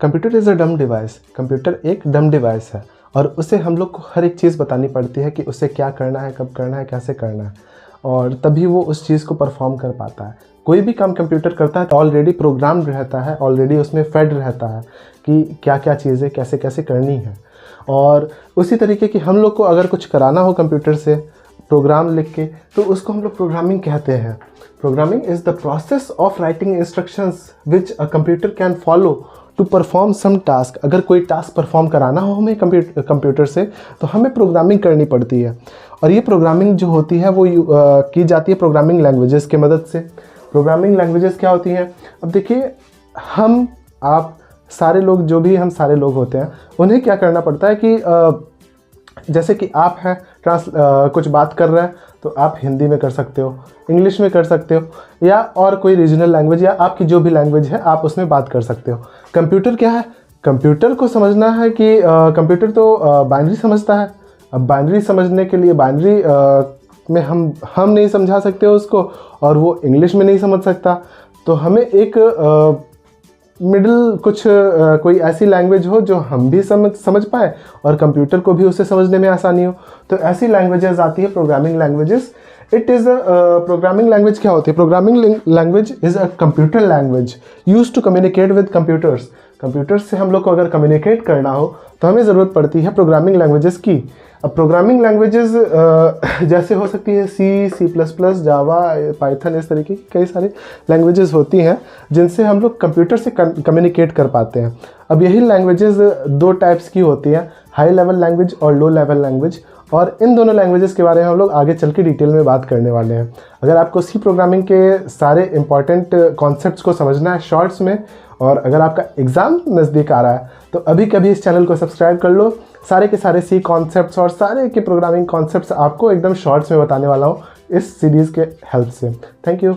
Computer is a डम device. Computer एक डम डिवाइस है और उसे हम लोग को हर एक चीज़ बतानी पड़ती है कि उसे क्या करना है, कब करना है, कैसे करना है, और तभी वो उस चीज़ को परफॉर्म कर पाता है। कोई भी काम कंप्यूटर करता है तो ऑलरेडी प्रोग्राम्ड रहता है, ऑलरेडी उसमें फेड रहता है कि क्या क्या चीज़ें कैसे कैसे करनी है। और उसी तरीके की हम लोग को अगर कुछ कराना हो कंप्यूटर से प्रोग्राम लिख के, तो उसको हम लोग प्रोग्रामिंग कहते हैं। Programming is the process of writing instructions which a computer can follow to perform some task. अगर कोई टास्क परफॉर्म कराना हो हमें कंप्यूटर से तो हमें प्रोग्रामिंग करनी पड़ती है। और ये प्रोग्रामिंग जो होती है वो की जाती है प्रोग्रामिंग लैंग्वेजेस की मदद से। प्रोग्रामिंग लैंग्वेजेस क्या होती हैं? अब देखिए, हम आप सारे लोग, जो भी हम सारे लोग होते हैं, उन्हें क्या करना पड़ता है कि जैसे कि आप हैं कुछ बात कर रहे हैं तो आप हिंदी में कर सकते हो, इंग्लिश में कर सकते हो, या और कोई रीजनल लैंग्वेज या आपकी जो भी लैंग्वेज है आप उसमें बात कर सकते हो। कंप्यूटर क्या है? कंप्यूटर को समझना है कि कंप्यूटर तो बाइनरी समझता है। अब बाइनरी समझने के लिए बाइनरी में हम नहीं समझा सकते उसको, और वो इंग्लिश में नहीं समझ सकता। तो हमें एक मिडिल कुछ कोई ऐसी लैंग्वेज हो जो हम भी समझ पाए और कंप्यूटर को भी उसे समझने में आसानी हो, तो ऐसी लैंग्वेजेस आती है programming languages. It is programming language क्या होती है? Programming language is a computer language used to communicate with computers. Computers से हम लोग को अगर कम्युनिकेट करना हो तो हमें ज़रूरत पड़ती है प्रोग्रामिंग लैंग्वेजेस की। अब प्रोग्रामिंग लैंग्वेजेस जैसे हो सकती है C++, जावा, पाइथन, इस तरीके की कई सारी लैंग्वेजेस होती हैं जिनसे हम लोग कंप्यूटर से कम्युनिकेट कर पाते हैं। अब यही लैंग्वेजेस दो टाइप्स की होती हैं, हाई लेवल लैंग्वेज और लो लेवल लैंग्वेज, और इन दोनों लैंग्वेजेस के बारे में हम लोग आगे चल के डिटेल में बात करने वाले हैं। अगर आपको सी प्रोग्रामिंग के सारे इंपॉर्टेंट कॉन्सेप्ट्स को समझना है शॉर्ट्स में, और अगर आपका एग्ज़ाम नज़दीक आ रहा है, तो अभी कभी इस चैनल को सब्सक्राइब कर लो। सारे के सारे सी कॉन्सेप्ट्स और सारे के प्रोग्रामिंग कॉन्सेप्ट्स आपको एकदम शॉर्ट्स में बताने वाला हूँ इस सीरीज़ के हेल्प से। Thank you.